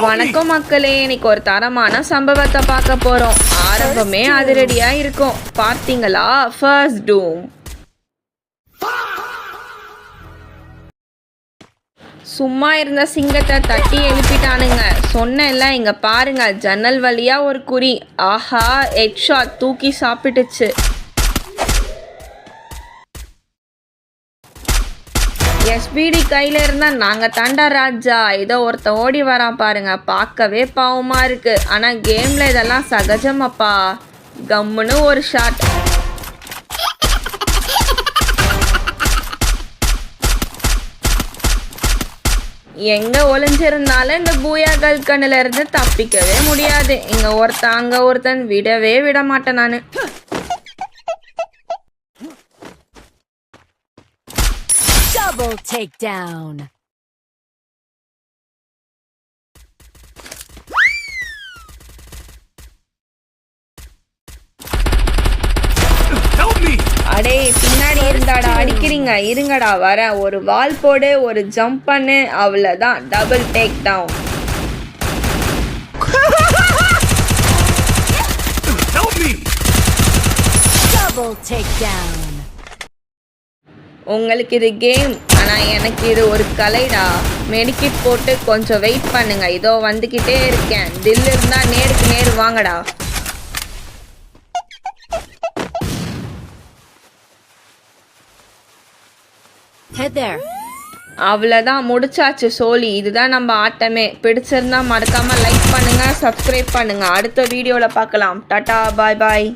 வணக்கம் மக்களே, இன்னைக்கு ஒரு தரமான சம்பவத்தை பார்க்க போறோம். ஆரம்பமே அதிரடியா இருக்கும். பார்த்தீங்களா? ஃபர்ஸ்ட் டூம். சும்மா இருந்த சிங்கத்தை தட்டி எழுப்பிட்டானுங்க. சொன்னேன்ல, இங்க பாருங்க, ஜன்னல் வழியா ஒரு குறி. ஆஹா, ஹெட் ஷாட் தூக்கி சாப்பிட்டுச்சு. எஸ்பிடி கையில் இருந்தால் நாங்கள் தாண்டா ராஜா. ஏதோ ஒருத்தன் ஓடி வரான் பாருங்க, பார்க்கவே பாவமாக இருக்கு. ஆனால் கேமில் இதெல்லாம் சகஜமாப்பா. கம்முன்னு ஒரு ஷாட். எங்கே ஒளிஞ்சிருந்தாலும் இந்த பூயாக்கள் கண்ணில் இருந்து தப்பிக்கவே முடியாது. இங்கே ஒருத்தன் அங்கே ஒருத்தன் விடவே விட மாட்டேன் நான். Double takedown. அடே, பின்னாடி இருந்தாடா அடிக்கிறீங்க. இருங்கடா வர. ஒரு வால் போடு, ஒரு ஜம்ப் பண்ணு, அவ்வளோதான். Double takedown. Double takedown. உங்களுக்கு இது கேம், ஆனால் எனக்கு இது ஒரு கலைடா. மெடிக்கிட் போட்டு கொஞ்சம் வெயிட் பண்ணுங்க, இதோ வந்துக்கிட்டே இருக்கேன். தில் இருந்தால் நேருக்கு நேர் வாங்கடா. அவ்வளோதான், முடிச்சாச்சு சோலி. இதுதான் நம்ம ஆட்டமே. பிடிச்சிருந்தா மறக்காமல் லைக் பண்ணுங்கள், சப்ஸ்கிரைப் பண்ணுங்கள். அடுத்த வீடியோவில் பார்க்கலாம். டாட்டா, பாய் பாய்.